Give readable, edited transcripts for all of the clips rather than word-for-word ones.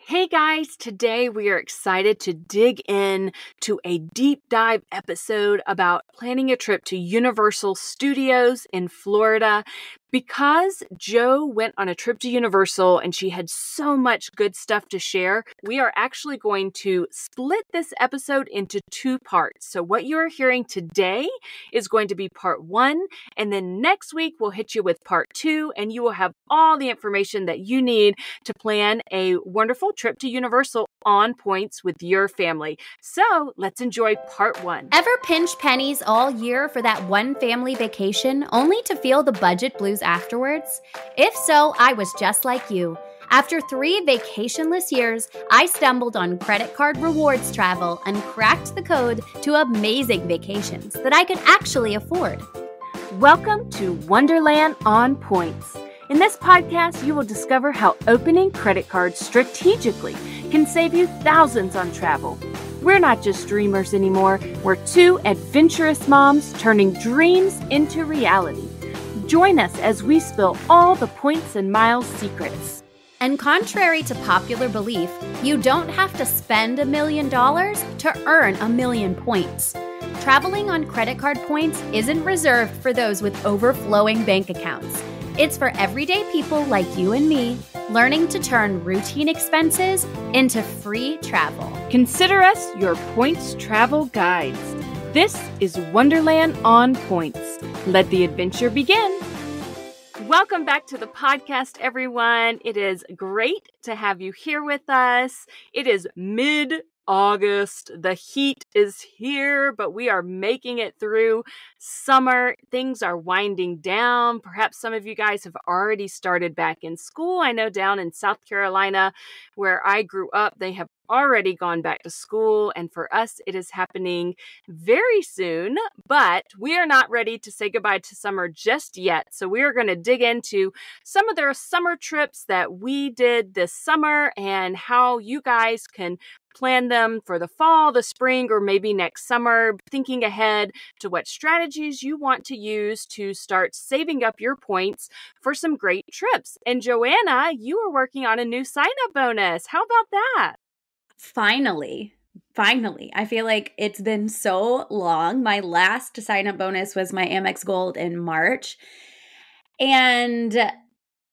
Hey guys, today we are excited to dig in to a deep dive episode about planning a trip to Universal Studios in Florida. Because Joe went on a trip to Universal and she had so much good stuff to share, we are actually going to split this episode into two parts. So what you are hearing today is going to be part one, and then next week we'll hit you with part two, and you will have all the information that you need to plan a wonderful trip to Universal on points with your family. So let's enjoy part one. Ever pinch pennies all year for that one family vacation only to feel the budget blues afterwards? If so, I was just like you. After 3 vacationless years, I stumbled on credit card rewards travel and cracked the code to amazing vacations that I could actually afford. Welcome to Wonderland on Points. In this podcast, you will discover how opening credit cards strategically can save you thousands on travel. We're not just dreamers anymore. We're two adventurous moms turning dreams into reality. Join us as we spill all the points and miles secrets. And contrary to popular belief, you don't have to spend $1 million to earn 1,000,000 points. Traveling on credit card points isn't reserved for those with overflowing bank accounts. It's for everyday people like you and me, learning to turn routine expenses into free travel. Consider us your points travel guides. This is Wonderland on Points. Let the adventure begin. Welcome back to the podcast, everyone. It is great to have you here with us. It is mid-August. The heat is here, but we are making it through summer. Things are winding down. Perhaps some of you guys have already started back in school. I know down in South Carolina, where I grew up, they have already gone back to school. And for us, it is happening very soon, but we are not ready to say goodbye to summer just yet. So we are going to dig into some of their summer trips that we did this summer and how you guys can plan them for the fall, the spring, or maybe next summer, thinking ahead to what strategies you want to use to start saving up your points for some great trips. And Joanna, you are working on a new sign-up bonus. How about that? Finally. I feel like it's been so long. My last sign-up bonus was my Amex Gold in March. And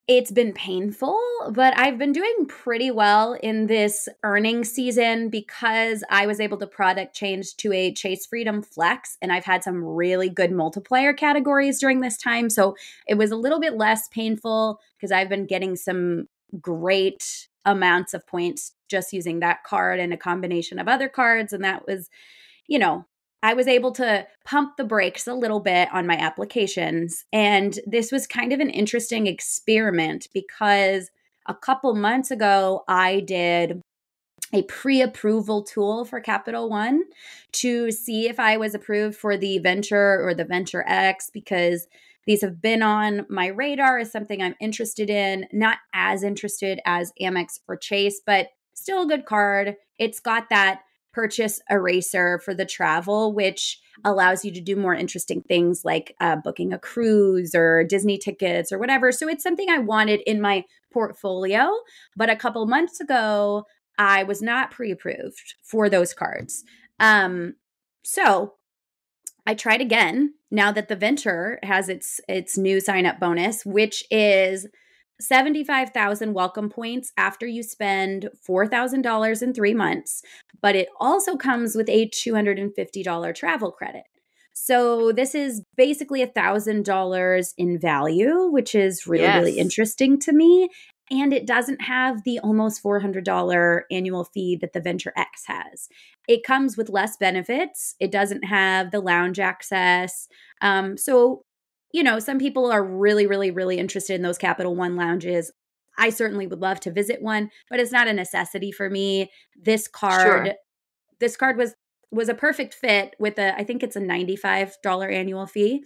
it's been painful, but I've been doing pretty well in this earning season because I was able to product change to a Chase Freedom Flex, and I've had some really good multiplier categories during this time. So it was a little bit less painful because I've been getting some great amounts of points just using that card and a combination of other cards. And that was, I was able to pump the brakes a little bit on my applications. And this was kind of an interesting experiment because a couple months ago, I did a pre-approval tool for Capital One to see if I was approved for the Venture or the Venture X, because these have been on my radar as something I'm interested in, not as interested as Amex or Chase, but still a good card. It's got that purchase eraser for the travel, which allows you to do more interesting things like booking a cruise or Disney tickets or whatever. So it's something I wanted in my portfolio. But a couple months ago, I was not pre-approved for those cards. So I tried again now that the Venture has its new sign-up bonus, which is 75,000 welcome points after you spend $4,000 in 3 months, but it also comes with a $250 travel credit. So this is basically $1,000 in value, which is really interesting to me. And it doesn't have the almost $400 annual fee that the Venture X has. It comes with less benefits. It doesn't have the lounge access. So some people are really, really, really interested in those Capital One lounges. I certainly would love to visit one, but it's not a necessity for me. This card was a perfect fit with I think it's a $95 annual fee.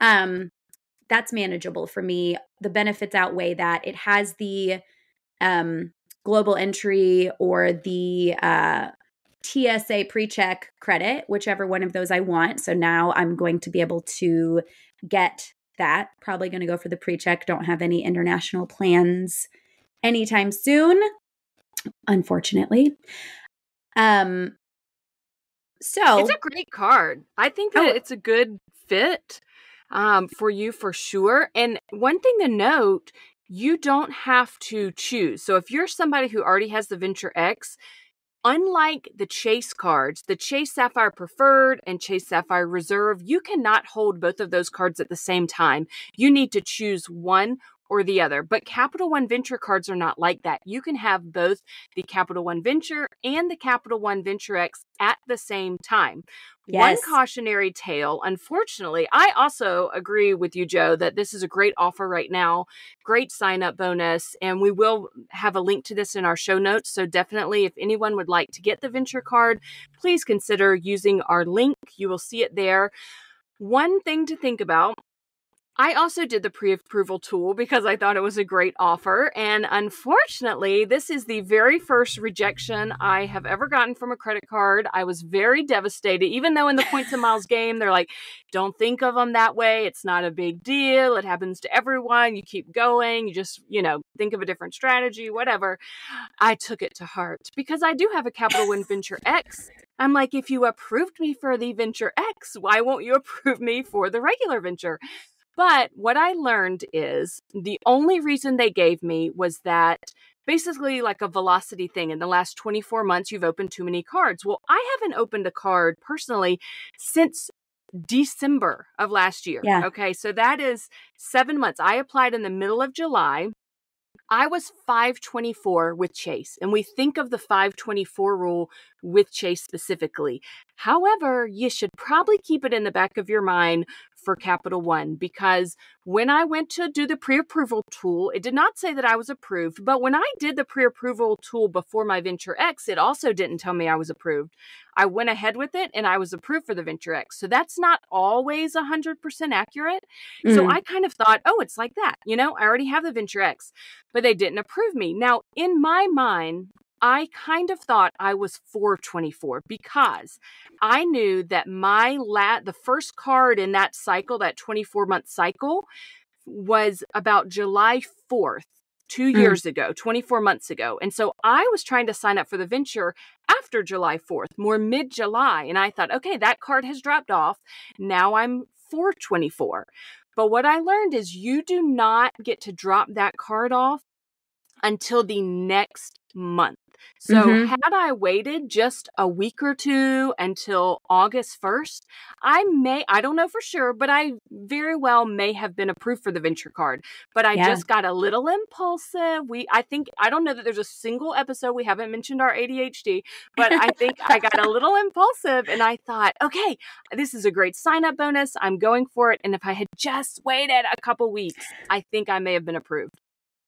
That's manageable for me. The benefits outweigh that. It has the global entry or the TSA pre-check credit, whichever one of those I want. So now I'm going to be able to get that. Probably going to go for the pre-check. Don't have any international plans anytime soon. unfortunately. It's So, a great card. I think that oh, it's a good fit for you for sure. And one thing to note, you don't have to choose. So if you're somebody who already has the Venture X, unlike the Chase cards, the Chase Sapphire Preferred and Chase Sapphire Reserve, you cannot hold both of those cards at the same time. You need to choose one or the other. But Capital One Venture cards are not like that. You can have both the Capital One Venture and the Capital One Venture X at the same time. One yes. cautionary tale, unfortunately, I also agree with you, Joe, that this is a great offer right now, great sign up bonus, and we will have a link to this in our show notes. So definitely, if anyone would like to get the Venture card, please consider using our link. You will see it there. One thing to think about, I also did the pre-approval tool because I thought it was a great offer. And unfortunately, this is the very first rejection I have ever gotten from a credit card. I was very devastated, even though in the points and miles game, they're like, don't think of them that way. It's not a big deal. It happens to everyone. You keep going. You just, think of a different strategy, whatever. I took it to heart because I do have a Capital One Venture X. I'm like, if you approved me for the Venture X, why won't you approve me for the regular Venture? But what I learned is the only reason they gave me was that basically like a velocity thing. In the last 24 months, you've opened too many cards. Well, I haven't opened a card personally since December of last year. Yeah. Okay. So that is 7 months. I applied in the middle of July. I was 524 with Chase, and we think of the 524 rule with Chase specifically. However, you should probably keep it in the back of your mind for Capital One, because when I went to do the pre-approval tool, it did not say that I was approved, but when I did the pre-approval tool before my Venture X, it also didn't tell me I was approved. I went ahead with it and I was approved for the Venture X. So that's not always 100% accurate. So Mm. I kind of thought, oh, it's like that. I already have the Venture X, but they didn't approve me. Now, in my mind, I kind of thought I was 424 because I knew that the first card in that cycle, that 24-month cycle, was about July 4th, 2 years ago, 24 months ago. And so I was trying to sign up for the Venture after July 4th, more mid-July. And I thought, okay, that card has dropped off. Now I'm 424. But what I learned is you do not get to drop that card off until the next month. So Mm-hmm. had I waited just a week or two until August 1st, I don't know for sure, but I very well may have been approved for the Venture card. But I Yeah. just got a little impulsive. I don't know that there's a single episode we haven't mentioned our ADHD, but I think I got a little impulsive and I thought, okay, this is a great sign up bonus. I'm going for it. And if I had just waited a couple weeks, I think I may have been approved.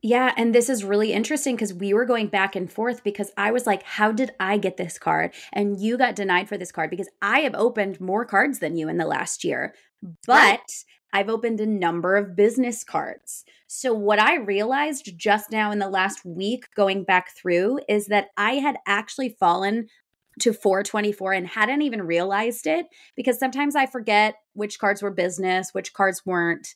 Yeah, and this is really interesting because we were going back and forth because I was like, how did I get this card? And you got denied for this card because I have opened more cards than you in the last year, Right. but I've opened a number of business cards. So, what I realized just now in the last week going back through is that I had actually fallen to 424 and hadn't even realized it because sometimes I forget which cards were business, which cards weren't.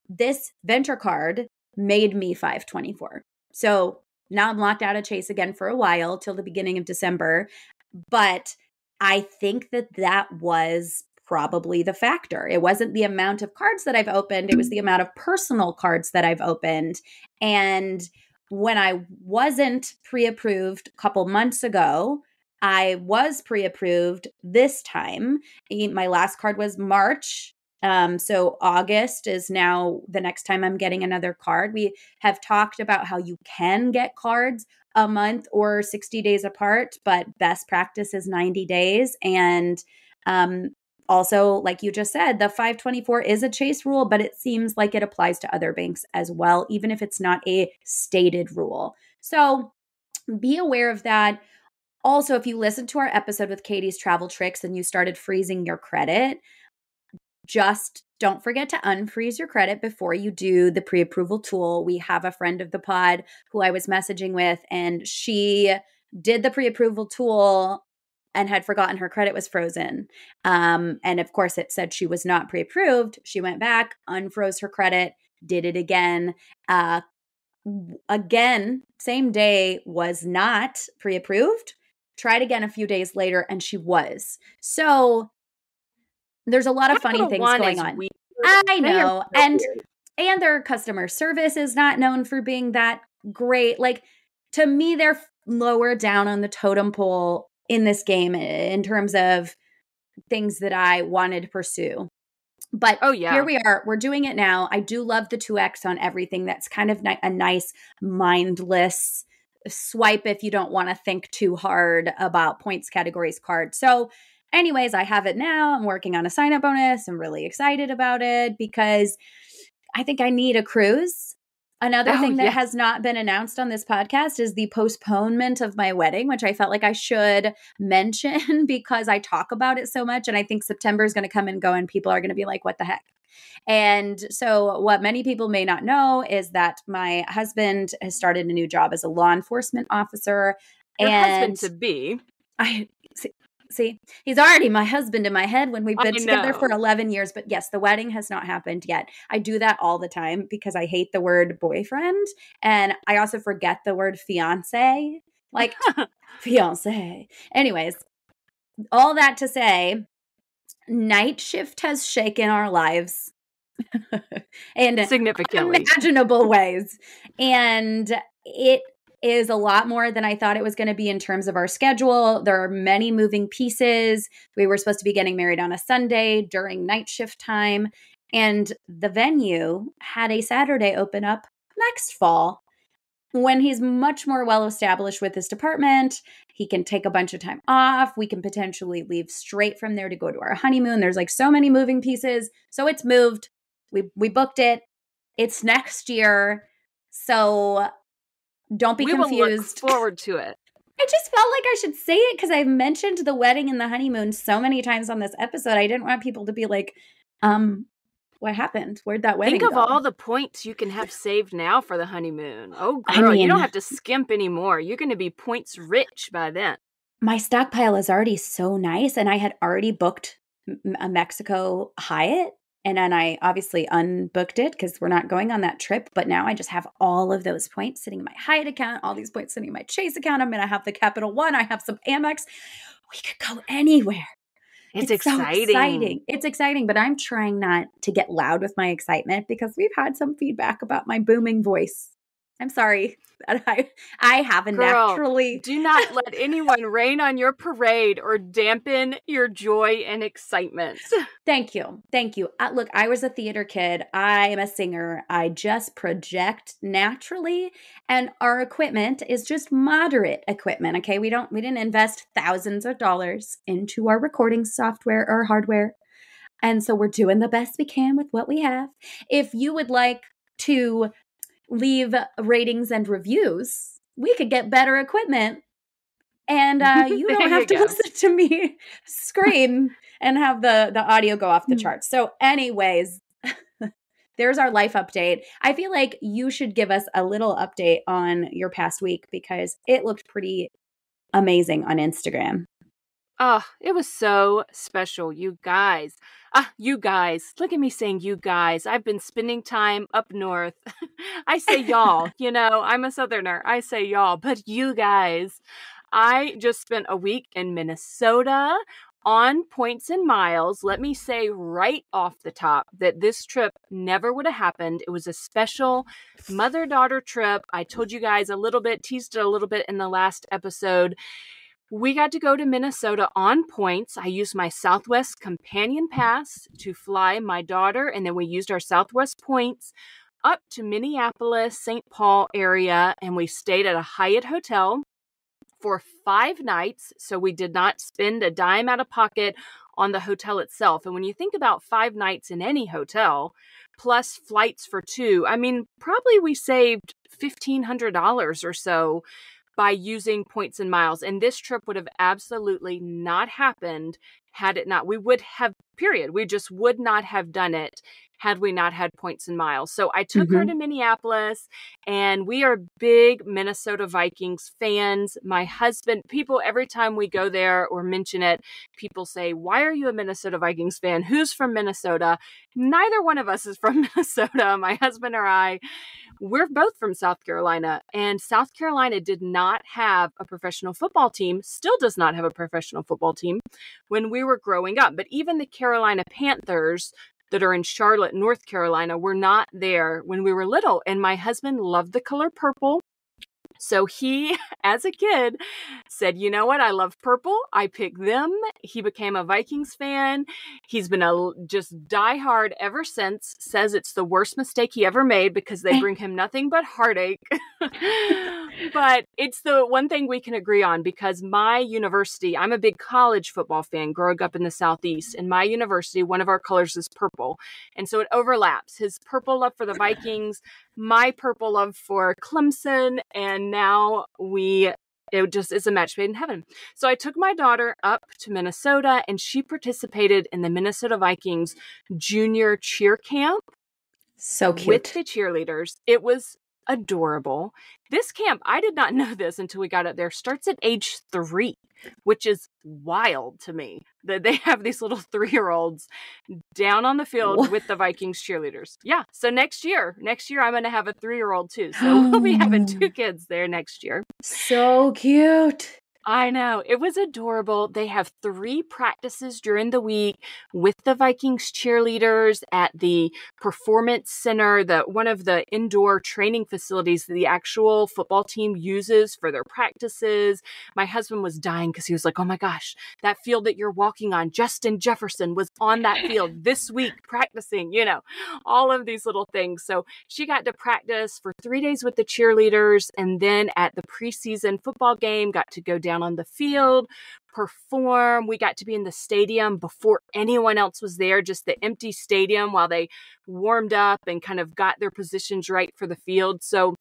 This Venture card made me 524. So now I'm locked out of Chase again for a while till the beginning of December. But I think that was probably the factor. It wasn't the amount of cards that I've opened, it was the amount of personal cards that I've opened. And when I wasn't pre approved a couple months ago, I was pre approved this time. My last card was March. So August is now the next time I'm getting another card. We have talked about how you can get cards a month or 60 days apart, but best practice is 90 days. And also, like you just said, the 524 is a Chase rule, but it seems like it applies to other banks as well, even if it's not a stated rule. So be aware of that. Also, if you listened to our episode with Katie's travel tricks and you started freezing your credit, just don't forget to unfreeze your credit before you do the pre-approval tool. We have a friend of the pod who I was messaging with, and she did the pre-approval tool and had forgotten her credit was frozen. And of course, it said she was not pre-approved. She went back, unfroze her credit, did it again. again, same day, was not pre-approved. Tried again a few days later, and she was. So there's a lot of funny Capital things One going is on. weird. I They are know. so And weird. their customer service is not known for being that great. Like, to me, they're lower down on the totem pole in this game in terms of things that I wanted to pursue. But Oh, here yeah. we are. We're doing it now. I do love the 2X on everything. That's kind of a nice, mindless swipe if you don't want to think too hard about points categories card. So anyways, I have it now. I'm working on a sign up bonus. I'm really excited about it because I think I need a cruise. Another Oh, thing that yeah. has not been announced on this podcast is the postponement of my wedding, which I felt like I should mention because I talk about it so much. And I think September is going to come and go and people are going to be like, what the heck? And so, what many people may not know is that my husband has started a new job as a law enforcement officer. Your And husband to be. I see, he's already my husband in my head when we've I been together for know. 11 years. But yes, the wedding has not happened yet. I do that all the time because I hate the word boyfriend. And I also forget the word fiance, like fiance. Anyways, all that to say, night shift has shaken our lives in Significantly. unimaginable ways. And it is a lot more than I thought it was going to be in terms of our schedule. There are many moving pieces. We were supposed to be getting married on a Sunday during night shift time. And the venue had a Saturday open up next fall when he's much more well established with his department. He can take a bunch of time off. We can potentially leave straight from there to go to our honeymoon. There's like so many moving pieces. So it's moved. We booked it. It's next year. So don't be We will look confused. forward to it. I just felt like I should say it because I've mentioned the wedding and the honeymoon so many times on this episode. I didn't want people to be like, what happened? Where'd that wedding Think of go? all the points you can have saved now for the honeymoon. Oh, I girl, you mean, don't have to skimp anymore. You're going to be points rich by then. my stockpile is already so nice, and I had already booked a Mexico Hyatt. And then I obviously unbooked it because we're not going on that trip. But now I just have all of those points sitting in my Hyatt account, all these points sitting in my Chase account. I'm going to have the Capital One. I have some Amex. We could go anywhere. It's So exciting. exciting. It's exciting, but I'm trying not to get loud with my excitement because we've had some feedback about my booming voice. I'm sorry that I have a Girl, naturally. do not let anyone rain on your parade or dampen your joy and excitement. Thank you. Thank you. Look, I was a theater kid. I am a singer. I just project naturally, and our equipment is just moderate equipment. Okay. We didn't invest thousands of dollars into our recording software or hardware. And so we're doing the best we can with what we have. If you would like to leave ratings and reviews, we could get better equipment. And you don't have to listen to me scream and have the audio go off the charts. So anyways, there's our life update. I feel like you should give us a little update on your past week because it looked pretty amazing on Instagram. Oh, it was so special, you guys. You guys. Look at me saying you guys. I've been spending time up north. I say y'all, I'm a Southerner. I say y'all, but you guys. I just spent a week in Minnesota on points and miles. Let me say right off the top that this trip never would have happened. It was a special mother-daughter trip. I told you guys teased it a little bit in the last episode. We got to go to Minnesota on points. I used my Southwest Companion Pass to fly my daughter, and then we used our Southwest points up to Minneapolis, St. Paul area, and we stayed at a Hyatt hotel for 5 nights, so we did not spend a dime out of pocket on the hotel itself. And when you think about 5 nights in any hotel, plus flights for 2, probably we saved $1,500 or so by using points and miles. And this trip would have absolutely not happened had it not. We would have, period. We just would not have done it had we not had Points and Miles. So I took her to Minneapolis, and we are big Minnesota Vikings fans. My husband, people, every time we go there or mention it, people say, why are you a Minnesota Vikings fan? Who's from Minnesota? Neither one of us is from Minnesota. My husband or I, we're both from South Carolina, and South Carolina did not have a professional football team, still does not have a professional football team when we were growing up. But even the Carolina Panthers that are in Charlotte, North Carolina, were not there when we were little. And my husband loved the color purple. So he, as a kid, said, you know what? I love purple. I pick them. He became a Vikings fan. He's been a just diehard ever since, says it's the worst mistake he ever made because they bring him nothing but heartache. But it's the one thing we can agree on, because my university, I'm a big college football fan growing up in the Southeast. In my university, one of our colors is purple. And so it overlaps. His purple love for the Vikings, my purple love for Clemson, and now it just is a match made in heaven. So I took my daughter up to Minnesota, and she participated in the Minnesota Vikings junior cheer camp. So cute. With the cheerleaders. It was adorable. This camp, I did not know this until we got up there, starts at age 3, which is wild to me that they have these little 3-year-olds down on the field with the Vikings cheerleaders. Yeah. So next year I'm going to have a 3-year-old too. So we'll be having 2 kids there next year. So cute. I know. It was adorable. They have 3 practices during the week with the Vikings cheerleaders at the Performance Center, one of the indoor training facilities that the actual football team uses for their practices. My husband was dying because he was like, oh my gosh, that field that you're walking on, Justin Jefferson was on that field this week practicing, all of these little things. So she got to practice for 3 days with the cheerleaders, and then at the preseason football game, got to go down on the field, perform. We got to be in the stadium before anyone else was there, just the empty stadium while they warmed up and kind of got their positions right for the field. So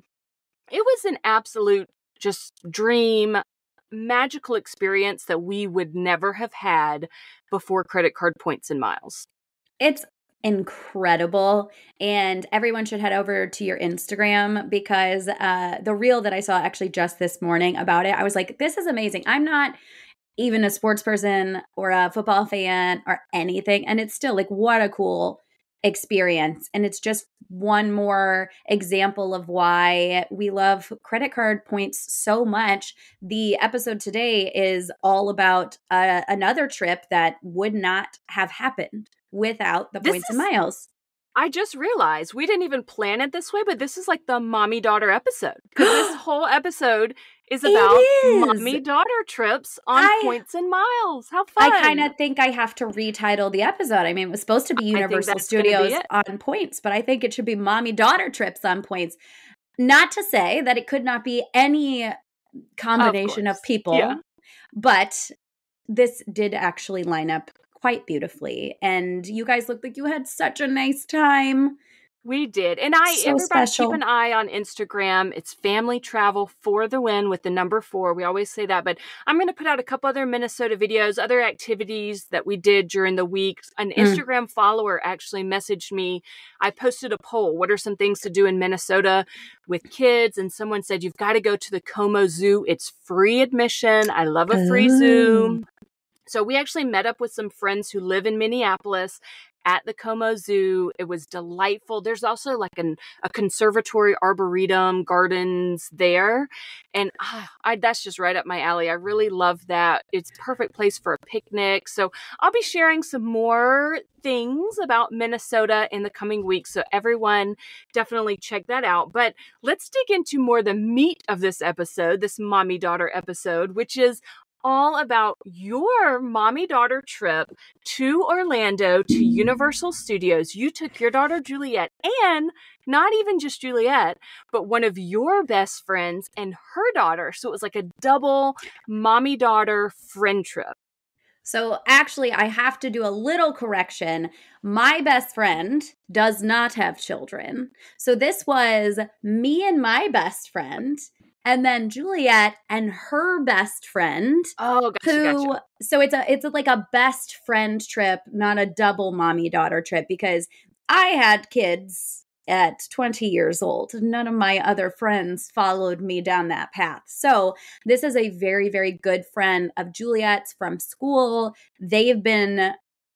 it was an absolute just dream, magical experience that we would never have had before credit card Points and Miles. It's incredible, and everyone should head over to your Instagram, because the reel that I saw actually just this morning about it, I was like, this is amazing. I'm not even a sports person or a football fan or anything, and it's still like, what a cool experience. And it's just one more example of why we love credit card points so much. The episode today is all about another trip that would not have happened without the Points and Miles. I just realized we didn't even plan it this way, but this is like the mommy-daughter episode. Because this whole episode is about mommy-daughter trips on Points and Miles. How fun. I kind of think I have to retitle the episode. I mean, it was supposed to be Universal Studios on Points, but I think it should be mommy-daughter trips on Points. Not to say that it could not be any combination of people, but this did actually line up quite beautifully, and you guys looked like you had such a nice time. We did. And everybody keep an eye on Instagram. It's Family Travel for the Win with the number 4. We always say that, but I'm going to put out a couple other Minnesota videos, other activities that we did during the week. An Instagram follower actually messaged me. I posted a poll. What are some things to do in Minnesota with kids? And someone said, you've got to go to the Como Zoo. It's free admission. I love a free zoo. So we actually met up with some friends who live in Minneapolis at the Como Zoo. It was delightful. There's also like a conservatory, arboretum, gardens there. And that's just right up my alley. I really love that. It's a perfect place for a picnic. So I'll be sharing some more things about Minnesota in the coming weeks. So everyone definitely check that out. But let's dig into more the meat of this episode, this mommy-daughter episode, which is all about your mommy-daughter trip to Orlando to Universal Studios. You took your daughter Juliet, and not even just Juliet, but one of your best friends and her daughter. So it was like a double mommy-daughter friend trip. So actually, I have to do a little correction. My best friend does not have children. So this was me and my best friend And then Juliet and her best friend, Oh, gotcha. so it's like a best friend trip, not a double mommy daughter trip, because I had kids at 20 years old. None of my other friends followed me down that path. So this is a very, very good friend of Juliet's from school. They've been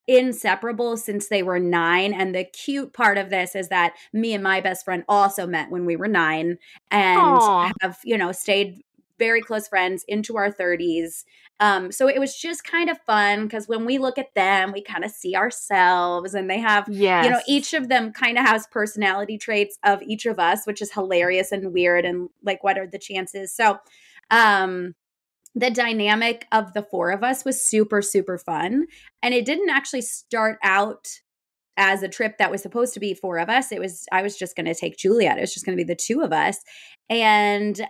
inseparable since they were 9. And the cute part of this is that me and my best friend also met when we were 9 and Aw. have, stayed very close friends into our 30s. So it was just kind of fun because when we look at them, we kind of see ourselves, and they have, Yes. each of them kind of has personality traits of each of us, which is hilarious and weird. And like, what are the chances? So, the dynamic of the 4 of us was super, super fun. And it didn't actually start out as a trip that was supposed to be 4 of us. I was just going to take Juliet. It was just going to be the 2 of us. And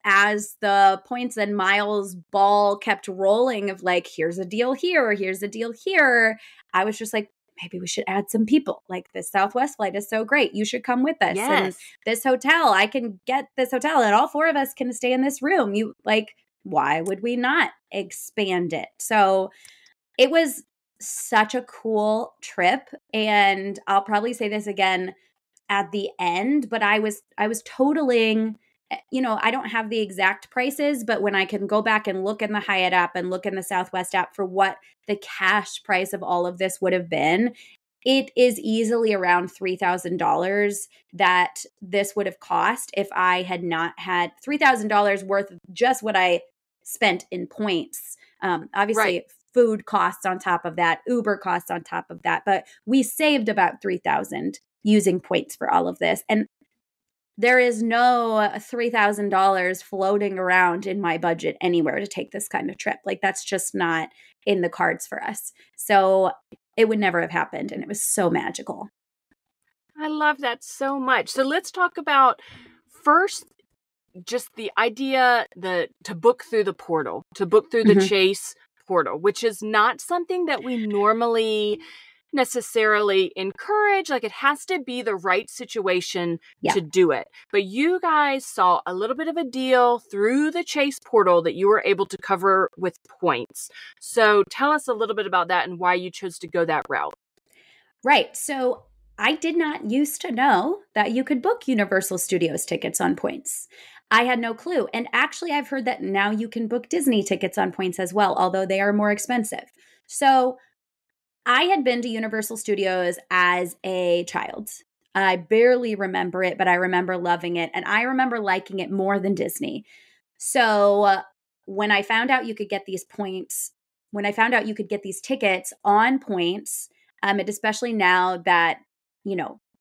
as the points and miles ball kept rolling of like, here's a deal here, here's a deal here, I was just like, maybe we should add some people. Like, this Southwest flight is so great. You should come with us. Yes. And this hotel, I can get this hotel and all 4 of us can stay in this room. Why would we not expand it? So it was such a cool trip. And I'll probably say this again at the end, but I was totaling, I don't have the exact prices, but when I can go back and look in the Hyatt app and look in the Southwest app for what the cash price of all of this would have been, it is easily around $3,000 that this would have cost if I had not had $3,000 worth of just what I spent in points. Obviously, Right. food costs on top of that, Uber costs on top of that, but we saved about $3,000 using points for all of this. And there is no $3,000 floating around in my budget anywhere to take this kind of trip. Like, that's just not in the cards for us. So it would never have happened. And it was so magical. I love that so much. So let's talk about first just the idea to book through the portal, to book through the Chase portal, which is not something that we normally necessarily encourage. Like, it has to be the right situation to do it. But you guys saw a little bit of a deal through the Chase portal that you were able to cover with points. So tell us a little bit about that and why you chose to go that route. Right. So I did not used to know that you could book Universal Studios tickets on points. I had no clue. And actually, I've heard that now you can book Disney tickets on points as well, although they are more expensive. So I had been to Universal Studios as a child. I barely remember it, but I remember loving it. And I remember liking it more than Disney. So when I found out you could get these points, when I found out you could get these tickets on points, and especially now that,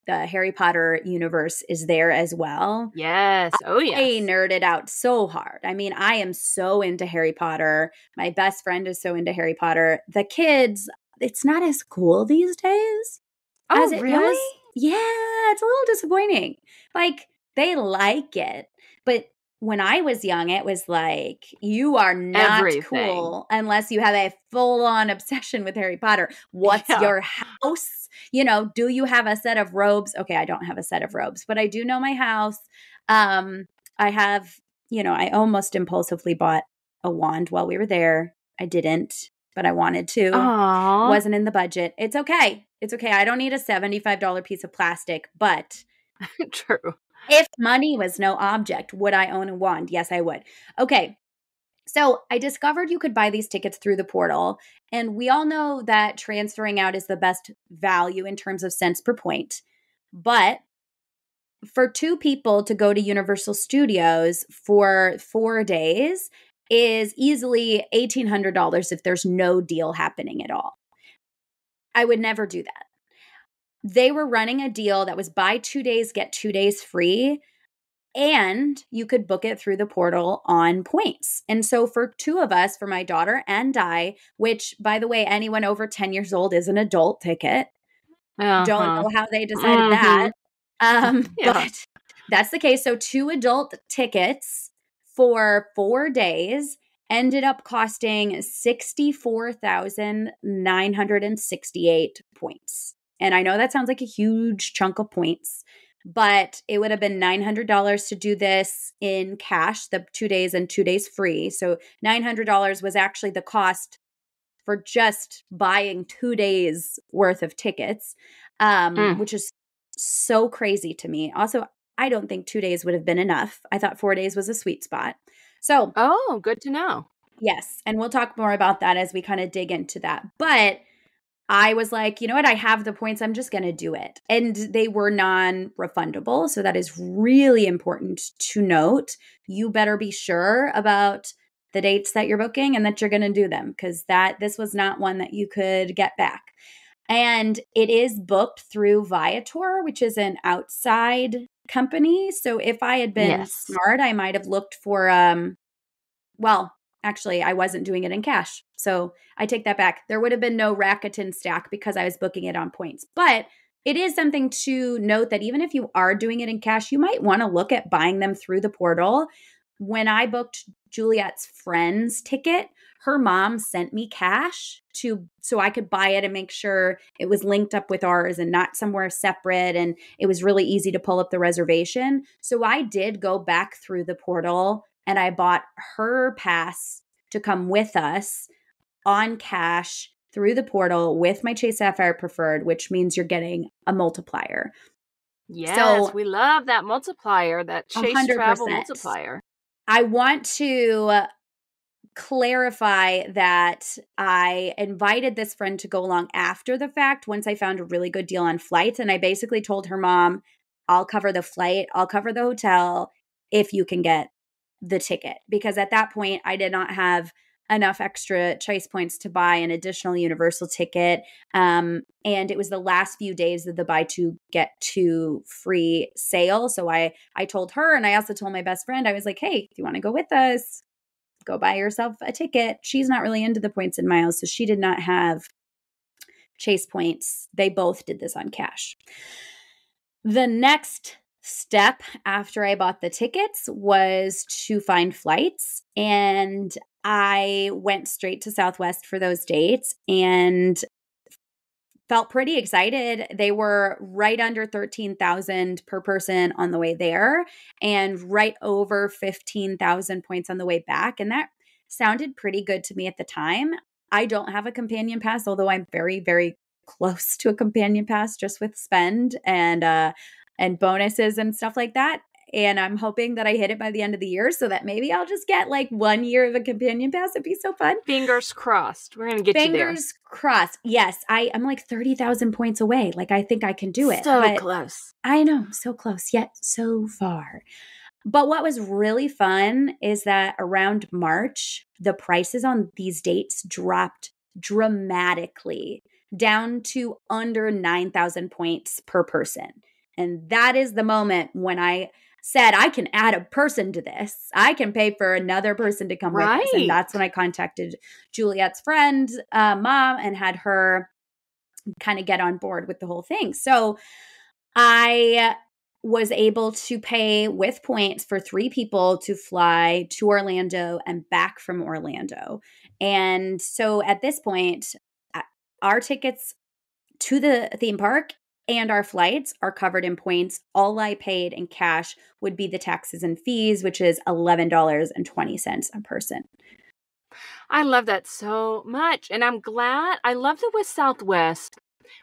the Harry Potter universe is there as well. Yes. Oh, yes. I nerded out so hard. I mean, I am so into Harry Potter. My best friend is so into Harry Potter. The kids, it's not as cool these days as Oh, it really? was. Yeah, it's a little disappointing. Like, they like it, but when I was young, it was like, you are not Everything. cool unless you have a full-on obsession with Harry Potter. What's your house? Do you have a set of robes? Okay, I don't have a set of robes, but I do know my house. I have, I almost impulsively bought a wand while we were there. I didn't, but I wanted to. Aww. Wasn't in the budget. It's okay. It's okay. I don't need a $75 piece of plastic, but True. If money was no object, would I own a wand? Yes, I would. Okay. So I discovered you could buy these tickets through the portal. And we all know that transferring out is the best value in terms of cents per point. But for 2 people to go to Universal Studios for 4 days is easily $1,800 if there's no deal happening at all. I would never do that. They were running a deal that was buy 2 days, get 2 days free. And you could book it through the portal on points. And so for 2 of us, for my daughter and I, which, by the way, anyone over 10 years old is an adult ticket. Don't know how they decided that. But that's the case. So 2 adult tickets for 4 days ended up costing 64,968 points. And I know that sounds like a huge chunk of points. but it would have been $900 to do this in cash, the 2 days and 2 days free. So $900 was actually the cost for just buying 2 days worth of tickets, which is so crazy to me. Also, I don't think 2 days would have been enough. I thought 4 days was a sweet spot. So, Oh, good to know. yes. And we'll talk more about that as we kind of dig into that. But I was like, you know what? I have the points. I'm just going to do it. And they were non-refundable. So that is really important to note. You better be sure about the dates that you're booking and that you're going to do them, because this was not one that you could get back. And it is booked through Viator, which is an outside company. So if I had been smart, I might have looked for well, actually, I wasn't doing it in cash. So I take that back. There would have been no Rakuten stack because I was booking it on points. But it is something to note that even if you are doing it in cash, you might want to look at buying them through the portal. When I booked Juliet's friend's ticket, her mom sent me cash so I could buy it and make sure it was linked up with ours and not somewhere separate. And it was really easy to pull up the reservation. So I did go back through the portal and I bought her pass to come with us on cash through the portal with my Chase Sapphire Preferred, which means you're getting a multiplier. Yes, we love that multiplier, that Chase 100%. Travel multiplier. I want to clarify that I invited this friend to go along after the fact once I found a really good deal on flights. And I basically told her mom, I'll cover the flight, I'll cover the hotel if you can get the ticket. Because at that point, I did not have enough extra Chase points to buy an additional Universal ticket. And it was the last few days of the buy two, get two free sale. So I told her, and I also told my best friend, I was like, hey, if you want to go with us, go buy yourself a ticket. She's not really into the points and miles, so she did not have Chase points. They both did this on cash. The next step after I bought the tickets was to find flights, and I went straight to Southwest for those dates and felt pretty excited. They were right under 13,000 per person on the way there and right over 15,000 points on the way back. And that sounded pretty good to me at the time. I don't have a companion pass, although I'm very, very close to a companion pass just with spend and bonuses and stuff like that. And I'm hoping that I hit it by the end of the year so that maybe I'll just get like 1 year of a companion pass. It'd be so fun. Fingers crossed. We're going to get you there. Fingers crossed. Yes, I'm like 30,000 points away. Like I think I can do it. So close. I know, so close, yet so far. But what was really fun is that around March, the prices on these dates dropped dramatically down to under 9,000 points per person. And that is the moment when I said, I can add a person to this. I can pay for another person to come with us. And that's when I contacted Juliet's friend, mom, and had her kind of get on board with the whole thing. So I was able to pay with points for 3 people to fly to Orlando and back from Orlando. And so at this point, our tickets to the theme park and our flights are covered in points. All I paid in cash would be the taxes and fees, which is $11.20 a person. I love that so much. And I'm glad. I love that with Southwest,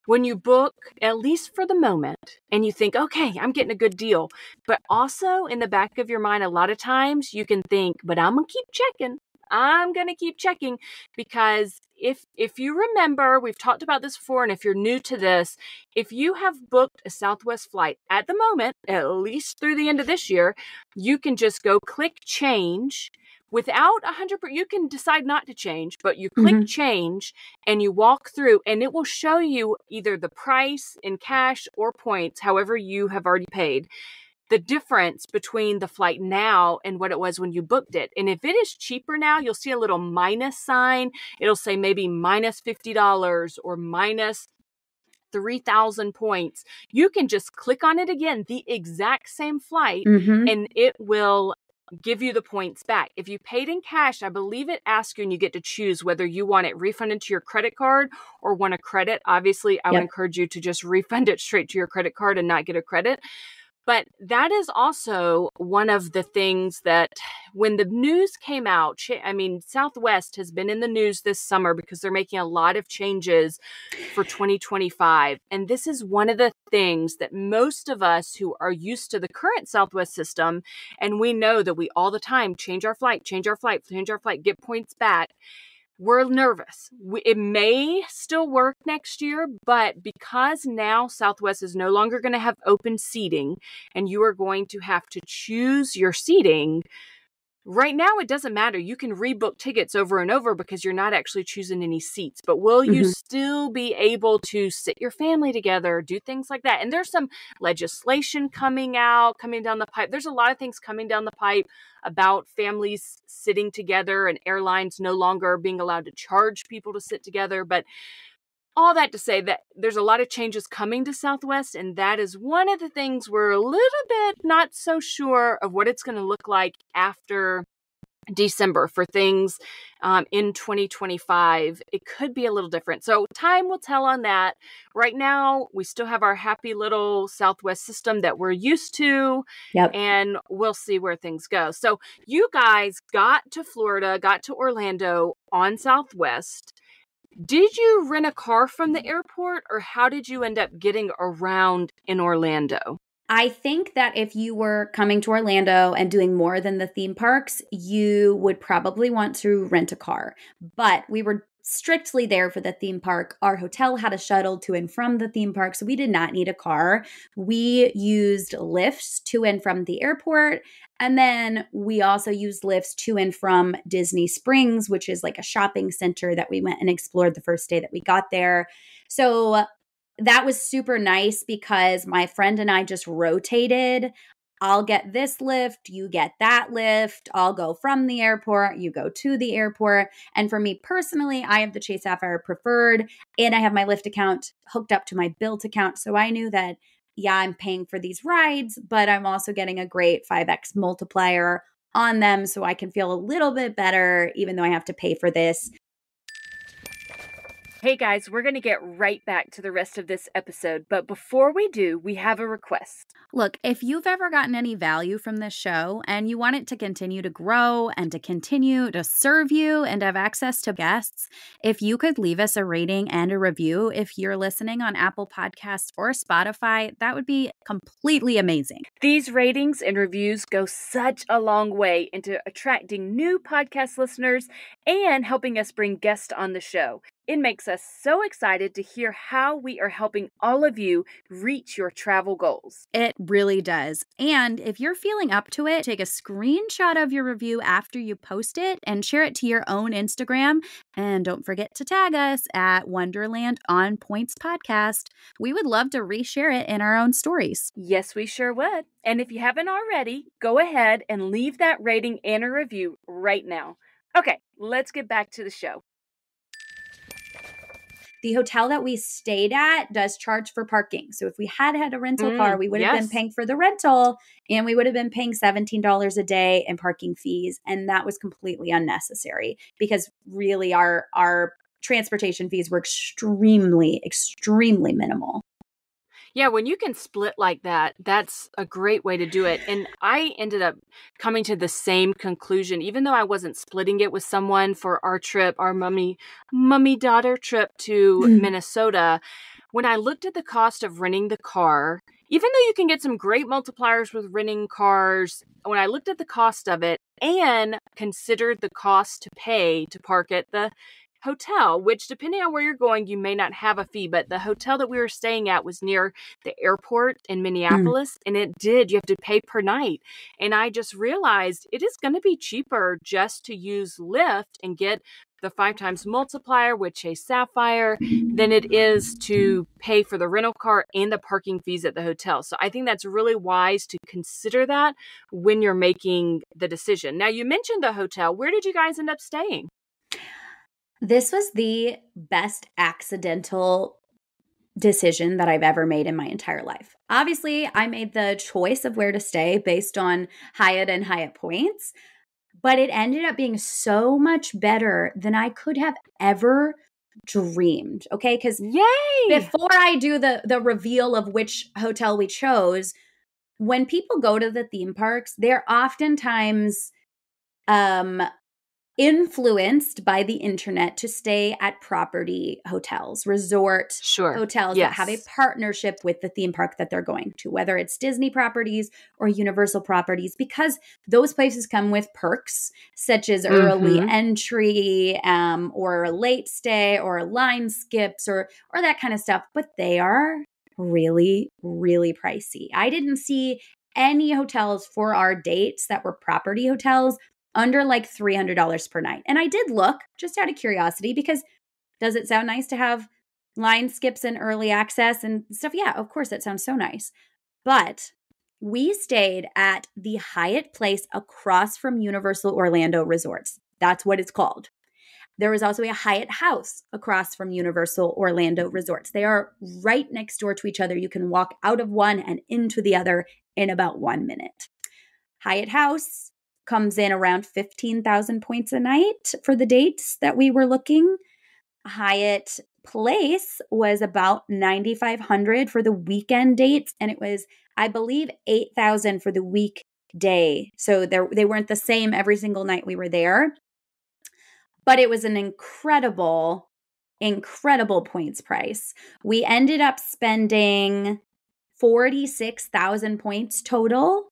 when you book, at least for the moment, and you think, okay, I'm getting a good deal. But also in the back of your mind, a lot of times you can think, but I'm going to keep checking. I'm going to keep checking, because if you remember, we've talked about this before, and if you're new to this, if you have booked a Southwest flight at the moment, at least through the end of this year, you can just go click change without 100%. You can decide not to change, but you click change and you walk through, and it will show you either the price in cash or points, however you have already paid, the difference between the flight now and what it was when you booked it. And if it is cheaper now, you'll see a little minus sign. It'll say maybe minus $50 or minus 3,000 points. You can just click on it again, the exact same flight, and it will give you the points back. If you paid in cash, I believe it asks you and you get to choose whether you want it refunded to your credit card or want a credit. Obviously, I would encourage you to just refund it straight to your credit card and not get a credit. But that is also one of the things that when the news came out, Southwest has been in the news this summer because they're making a lot of changes for 2025. And this is one of the things that most of us who are used to the current Southwest system, and we know that we all the time change our flight, get points back. We're nervous. It may still work next year, but because now Southwest is no longer going to have open seating and you are going to have to choose your seating, right now it doesn't matter. You can rebook tickets over and over because you're not actually choosing any seats. But will you still be able to sit your family together, do things like that? And there's some legislation coming down the pipe. There's a lot of things coming down the pipe about families sitting together and airlines no longer being allowed to charge people to sit together. But all that to say that there's a lot of changes coming to Southwest, and that is one of the things we're a little bit not so sure of what it's going to look like after December for things in 2025. It could be a little different. So time will tell on that. Right now, we still have our happy little Southwest system that we're used to, and we'll see where things go. So you guys got to Florida, got to Orlando on Southwest. Did you rent a car from the airport, or how did you end up getting around in Orlando? I think that if you were coming to Orlando and doing more than the theme parks, you would probably want to rent a car. But we were strictly there for the theme park. Our hotel had a shuttle to and from the theme park, so we did not need a car. We used Lyfts to and from the airport. And then we also used Lyfts to and from Disney Springs, which is like a shopping center that we went and explored the first day that we got there. So that was super nice because my friend and I just rotated. I'll get this Lyft, you get that Lyft. I'll go from the airport, you go to the airport. And for me personally, I have the Chase Sapphire Preferred, and I have my Lyft account hooked up to my Bilt account. So I knew that, yeah, I'm paying for these rides, but I'm also getting a great 5X multiplier on them so I can feel a little bit better, even though I have to pay for this. Hey guys, we're going to get right back to the rest of this episode, but before we do, we have a request. Look, if you've ever gotten any value from this show and you want it to continue to grow and to continue to serve you and have access to guests, if you could leave us a rating and a review if you're listening on Apple Podcasts or Spotify, that would be completely amazing. These ratings and reviews go such a long way into attracting new podcast listeners and helping us bring guests on the show. It makes us so excited to hear how we are helping all of you reach your travel goals. It really does. And if you're feeling up to it, take a screenshot of your review after you post it and share it to your own Instagram. And don't forget to tag us at Wonderland on Points Podcast. We would love to reshare it in our own stories. Yes, we sure would. And if you haven't already, go ahead and leave that rating and a review right now. Okay, let's get back to the show. The hotel that we stayed at does charge for parking. So if we had had a rental car, we would have been paying for the rental, and we would have been paying $17 a day in parking fees. And that was completely unnecessary because really our transportation fees were extremely, extremely minimal. Yeah, when you can split like that, that's a great way to do it. And I ended up coming to the same conclusion, even though I wasn't splitting it with someone for our trip, our mummy-daughter trip to Minnesota. When I looked at the cost of renting the car, even though you can get some great multipliers with renting cars, when I looked at the cost of it and considered the cost to pay to park at the hotel, which depending on where you're going, you may not have a fee, but the hotel that we were staying at was near the airport in Minneapolis, and you have to pay per night. And I just realized it is going to be cheaper just to use Lyft and get the 5 times multiplier with Chase Sapphire than it is to pay for the rental car and the parking fees at the hotel. So I think that's really wise to consider that when you're making the decision. Now, you mentioned the hotel. Where did you guys end up staying? This was the best accidental decision that I've ever made in my entire life. Obviously, I made the choice of where to stay based on Hyatt and Hyatt points, but it ended up being so much better than I could have ever dreamed. Okay, because before I do the reveal of which hotel we chose, when people go to the theme parks, they're oftentimes influenced by the internet to stay at property hotels, resort Sure. hotels that have a Yes. partnership with the theme park that they're going to, whether it's Disney properties or Universal properties, because those places come with perks such as early Mm-hmm. entry, or a late stay, or line skips, or that kind of stuff. But they are really, really pricey. I didn't see any hotels for our dates that were property hotels under like $300 per night. And I did look just out of curiosity, because does it sound nice to have line skips and early access and stuff? Yeah, of course, that sounds so nice. But we stayed at the Hyatt Place across from Universal Orlando Resorts. That's what it's called. There was also a Hyatt House across from Universal Orlando Resorts. They are right next door to each other. You can walk out of one and into the other in about 1 minute. Hyatt House comes in around 15,000 points a night for the dates that we were looking. Hyatt Place was about 9,500 for the weekend dates, and it was, I believe, 8,000 for the weekday. So they weren't the same every single night we were there, but it was an incredible points price. We ended up spending 46,000 points total,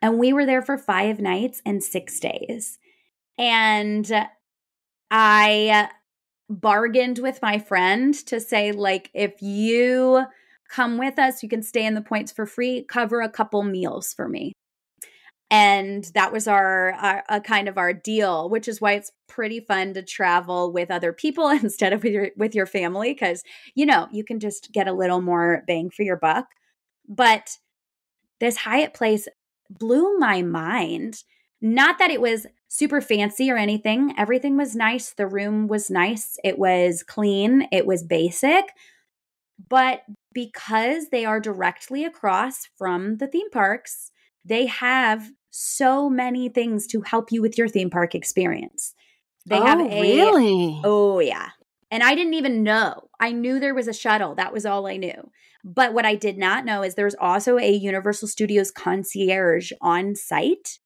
and we were there for 5 nights and 6 days. And I bargained with my friend to say, like, if you come with us, you can stay in the points for free, cover a couple meals for me. And that was our kind of our deal, which is why it's pretty fun to travel with other people instead of with your family, because, you can just get a little more bang for your buck. But this Hyatt Place blew my mind. Not that it was super fancy or anything. Everything was nice. The room was nice. It was clean. It was basic. But because they are directly across from the theme parks, they have so many things to help you with your theme park experience. They have really? Oh, yeah. And I didn't even know. I knew there was a shuttle. That was all I knew. But what I did not know is there's also a Universal Studios concierge on site.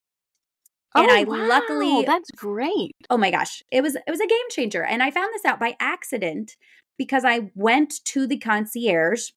And I Oh, wow. luckily, That's great. oh my gosh, it was a game changer. And I found this out by accident because I went to the concierge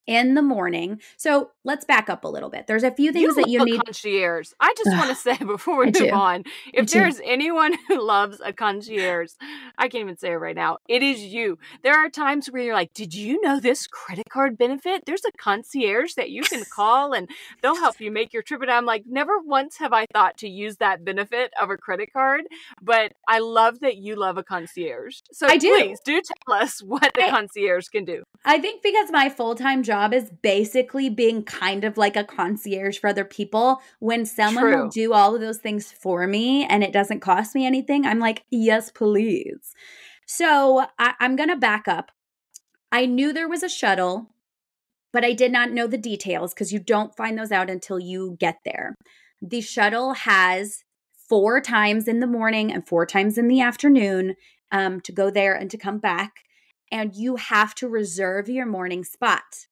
in the morning. So let's back up a little bit. There's a few things that you love need. a concierge. I just want to say before we I move do. on, if I do. there's anyone who loves a concierge, I can't even say it right now, it is you. There are times where you're like, did you know this credit card benefit? There's a concierge that you can call and they'll help you make your trip. And I'm like, never once have I thought to use that benefit of a credit card, but I love that you love a concierge. So I do. Please do tell us what the concierge can do. I think because my full-time job is basically being kind of like a concierge for other people, when someone will do all of those things for me and it doesn't cost me anything, I'm like, yes, please. So I'm going to back up. I knew there was a shuttle, but I did not know the details because you don't find those out until you get there. The shuttle has 4 times in the morning and 4 times in the afternoon to go there and to come back. And you have to reserve your morning spot.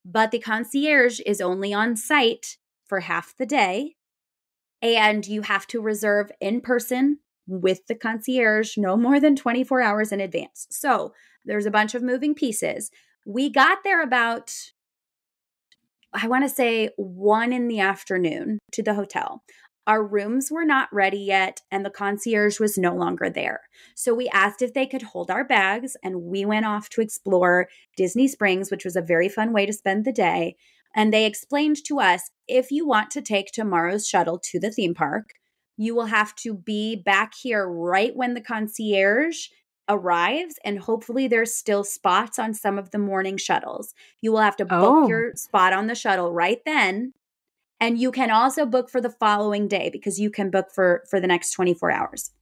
But the concierge is only on site for half the day, and you have to reserve in person with the concierge no more than 24 hours in advance. So there's a bunch of moving pieces. We got there about, I want to say, 1 in the afternoon to the hotel. Our rooms were not ready yet, and the concierge was no longer there. So we asked if they could hold our bags, and we went off to explore Disney Springs, which was a very fun way to spend the day. And they explained to us, if you want to take tomorrow's shuttle to the theme park, you will have to be back here right when the concierge arrives, and hopefully there's still spots on some of the morning shuttles. You will have to book your spot on the shuttle right then. And you can also book for the following day because you can book for the next 24 hours.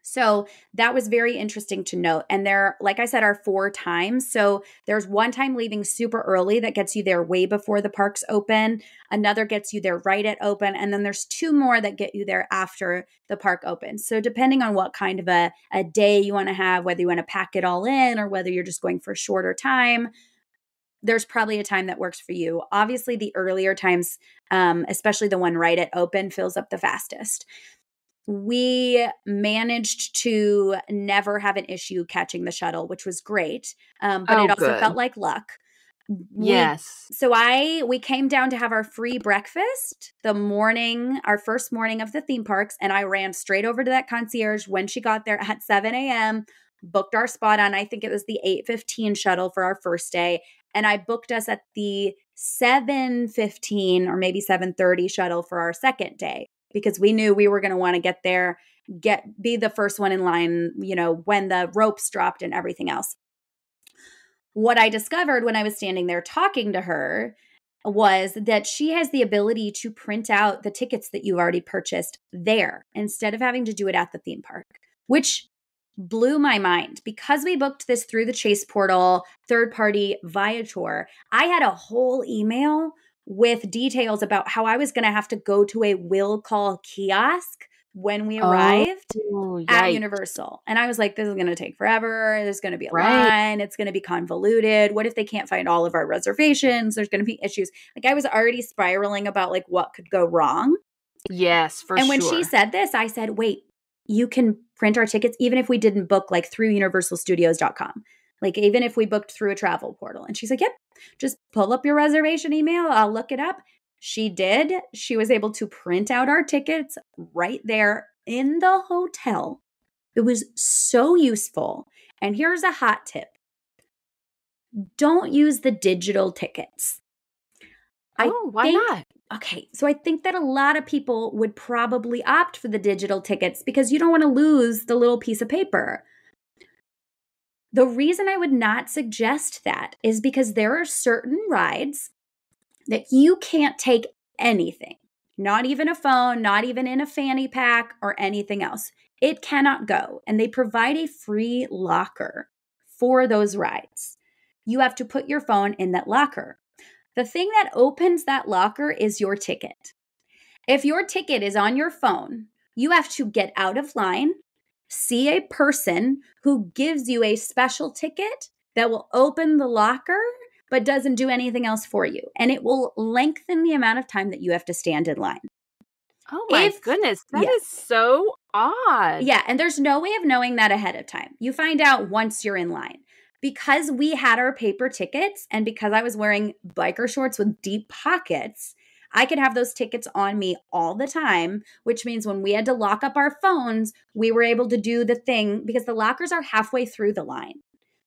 So that was very interesting to note. And there, like I said, are 4 times. So there's one time leaving super early that gets you there way before the parks open. Another gets you there right at open. And then there's 2 more that get you there after the park opens. So depending on what kind of a day you want to have, whether you want to pack it all in or whether you're just going for a shorter time, there's probably a time that works for you. Obviously, the earlier times, especially the one right at open, fills up the fastest. We managed to never have an issue catching the shuttle, which was great. But it also good. felt like luck. Yes. We came down to have our free breakfast our first morning of the theme parks, and I ran straight over to that concierge when she got there at 7 a.m., booked our spot on, I think it was the 8:15 shuttle for our first day, and I booked us at the 7:15 or maybe 7:30 shuttle for our second day because we knew we were going to want to get there, be the first one in line, when the ropes dropped and everything else. What I discovered when I was standing there talking to her was that she has the ability to print out the tickets that you've already purchased there instead of having to do it at the theme park, which blew my mind. Because we booked this through the Chase portal, third party Viator, I had a whole email with details about how I was going to have to go to a will call kiosk when we arrived at Universal. And I was like, this is going to take forever. There's going to be a line. It's going to be convoluted. What if they can't find all of our reservations? There's going to be issues. Like I was already spiraling about like what could go wrong. Yes, for sure. And when she said this, I said, wait, you can print our tickets even if we didn't book like through universalstudios.com. Like even if we booked through a travel portal. And she's like, yep, just pull up your reservation email. I'll look it up. She did. She was able to print out our tickets right there in the hotel. It was so useful. And here's a hot tip. Don't use the digital tickets. Why not? Okay, so I think that a lot of people would probably opt for the digital tickets because you don't want to lose the little piece of paper. The reason I would not suggest that is because there are certain rides that you can't take anything, not even a phone, not even in a fanny pack or anything else. It cannot go. And they provide a free locker for those rides. You have to put your phone in that locker. The thing that opens that locker is your ticket. If your ticket is on your phone, you have to get out of line, see a person who gives you a special ticket that will open the locker but doesn't do anything else for you. And it will lengthen the amount of time that you have to stand in line. Oh my goodness. That is so odd. Yeah. And there's no way of knowing that ahead of time. You find out once you're in line. Because we had our paper tickets and because I was wearing biker shorts with deep pockets, I could have those tickets on me all the time, which means when we had to lock up our phones, we were able to do the thing because the lockers are halfway through the line.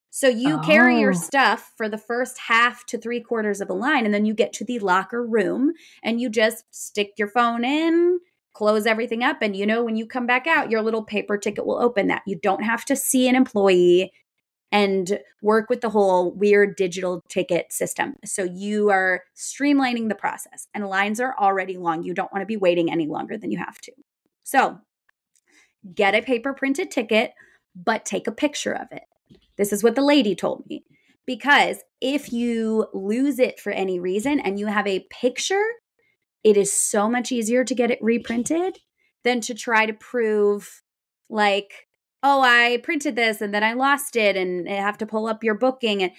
So you carry your stuff for the first half to 3/4 of the line, and then you get to the locker room and you just stick your phone in, close everything up, and when you come back out, your little paper ticket will open that. You don't have to see an employee and work with the whole weird digital ticket system. So you are streamlining the process, and lines are already long. You don't want to be waiting any longer than you have to. So get a paper printed ticket, but take a picture of it. This is what the lady told me. Because if you lose it for any reason and you have a picture, it is so much easier to get it reprinted than to try to prove like, oh, I printed this and then I lost it and I have to pull up your booking. And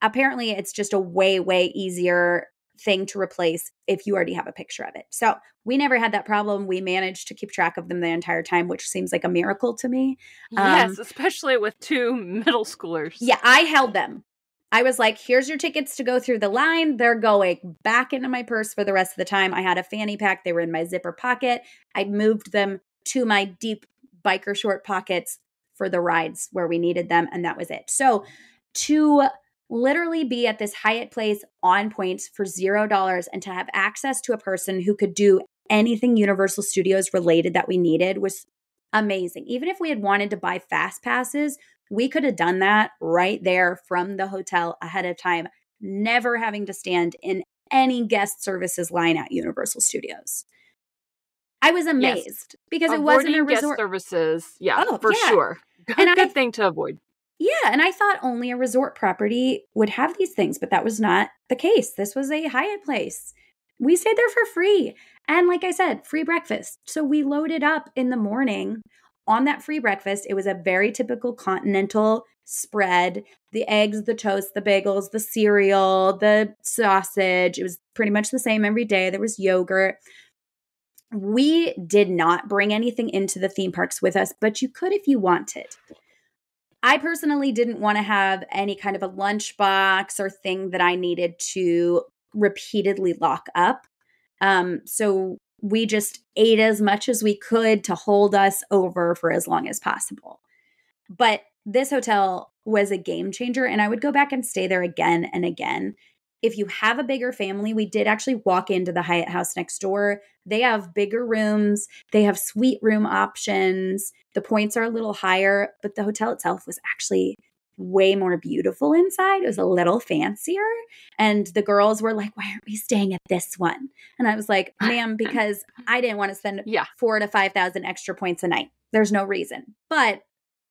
apparently it's just a way, way easier thing to replace if you already have a picture of it. So we never had that problem. We managed to keep track of them the entire time, which seems like a miracle to me. Yes, especially with 2 middle schoolers. Yeah, I held them. I was like, here's your tickets to go through the line. They're going back into my purse for the rest of the time. I had a fanny pack. They were in my zipper pocket. I moved them to my deep biker short pockets for the rides where we needed them. And that was it. So to literally be at this Hyatt place on points for $0 and to have access to a person who could do anything Universal Studios related that we needed was amazing. Even if we had wanted to buy fast passes, we could have done that right there from the hotel ahead of time, never having to stand in any guest services line at Universal Studios. I was amazed because it wasn't a resort. Guest services, sure. Good thing to avoid. Yeah, and I thought only a resort property would have these things, but that was not the case. This was a Hyatt place. We stayed there for free. And like I said, free breakfast. So we loaded up in the morning on that free breakfast, it was a very typical continental spread. The eggs, the toast, the bagels, the cereal, the sausage. It was pretty much the same every day. There was yogurt. We did not bring anything into the theme parks with us, but you could if you wanted. I personally didn't want to have any kind of a lunchbox or thing that I needed to repeatedly lock up. So we just ate as much as we could to hold us over for as long as possible. But this hotel was a game changer, and I would go back and stay there again and again. If you have a bigger family, we did actually walk into the Hyatt House next door. They have bigger rooms. They have suite room options. The points are a little higher, but the hotel itself was actually way more beautiful inside. It was a little fancier. And the girls were like, why aren't we staying at this one? And I was like, ma'am, because I didn't want to spend 4,000 to 5,000 extra points a night. There's no reason. But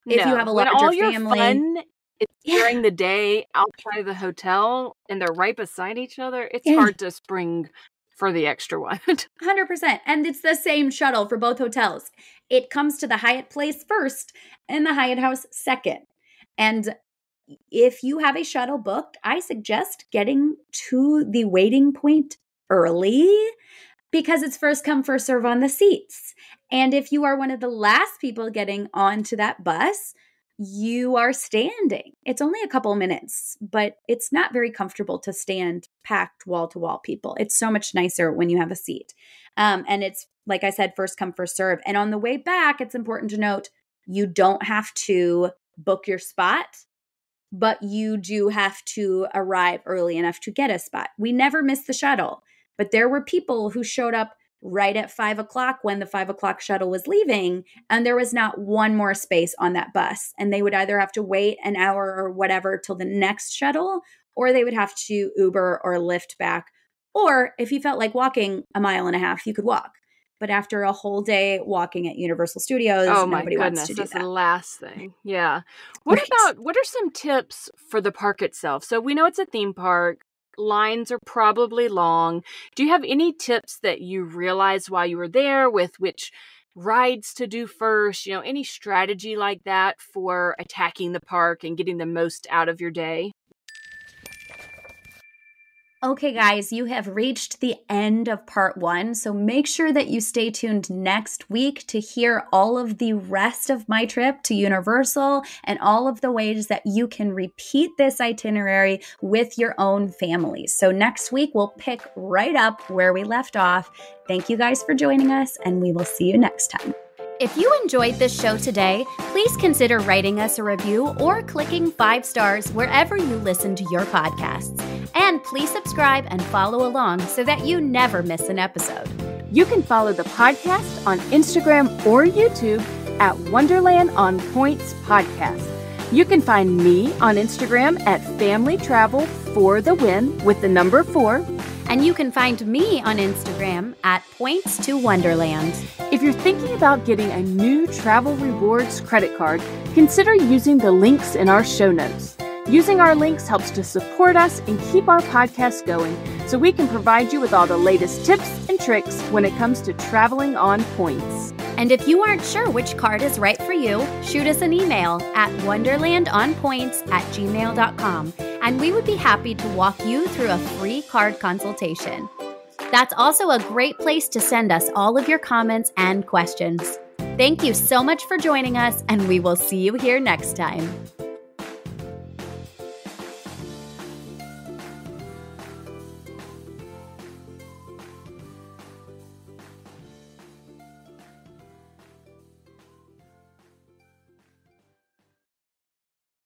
if you have a larger all your family, fun is during the day outside of the hotel and they're right beside each other, it's hard to spring for the extra one. 100%. And it's the same shuttle for both hotels. It comes to the Hyatt Place first and the Hyatt House second. And if you have a shuttle booked, I suggest getting to the waiting point early because it's first come, first serve on the seats. And if you are one of the last people getting onto that bus, you are standing. It's only a couple minutes, but it's not very comfortable to stand packed wall to wall people. It's so much nicer when you have a seat. And it's, like I said, first come, first serve. And on the way back, it's important to note, you don't have to book your spot, but you do have to arrive early enough to get a spot. We never missed the shuttle, but there were people who showed up right at 5 o'clock when the 5 o'clock shuttle was leaving, and there was not one more space on that bus. And they would either have to wait an hour or whatever till the next shuttle, or they would have to Uber or Lyft back. Or if you felt like walking a mile and a half, you could walk. But after a whole day walking at Universal Studios, nobody wants to do that. That's the last thing. Yeah. What are some tips for the park itself? So we know it's a theme park. Lines are probably long. Do you have any tips that you realized while you were there with which rides to do first? Any strategy like that for attacking the park and getting the most out of your day? Okay, guys, you have reached the end of part 1, so make sure that you stay tuned next week to hear all of the rest of my trip to Universal and all of the ways that you can repeat this itinerary with your own families. So next week, we'll pick right up where we left off. Thank you guys for joining us, and we will see you next time. If you enjoyed this show today, please consider writing us a review or clicking 5 stars wherever you listen to your podcasts. And please subscribe and follow along so that you never miss an episode. You can follow the podcast on Instagram or YouTube at Wonderland on Points Podcast. You can find me on Instagram at Family Travel for the Win with the number 4. And you can find me on Instagram at Points to Wonderland. If you're thinking about getting a new Travel Rewards credit card, consider using the links in our show notes. Using our links helps to support us and keep our podcast going so we can provide you with all the latest tips and tricks when it comes to traveling on points. And if you aren't sure which card is right for you, shoot us an email at wonderlandonpoints@gmail.com, and we would be happy to walk you through a free card consultation. That's also a great place to send us all of your comments and questions. Thank you so much for joining us, and we will see you here next time.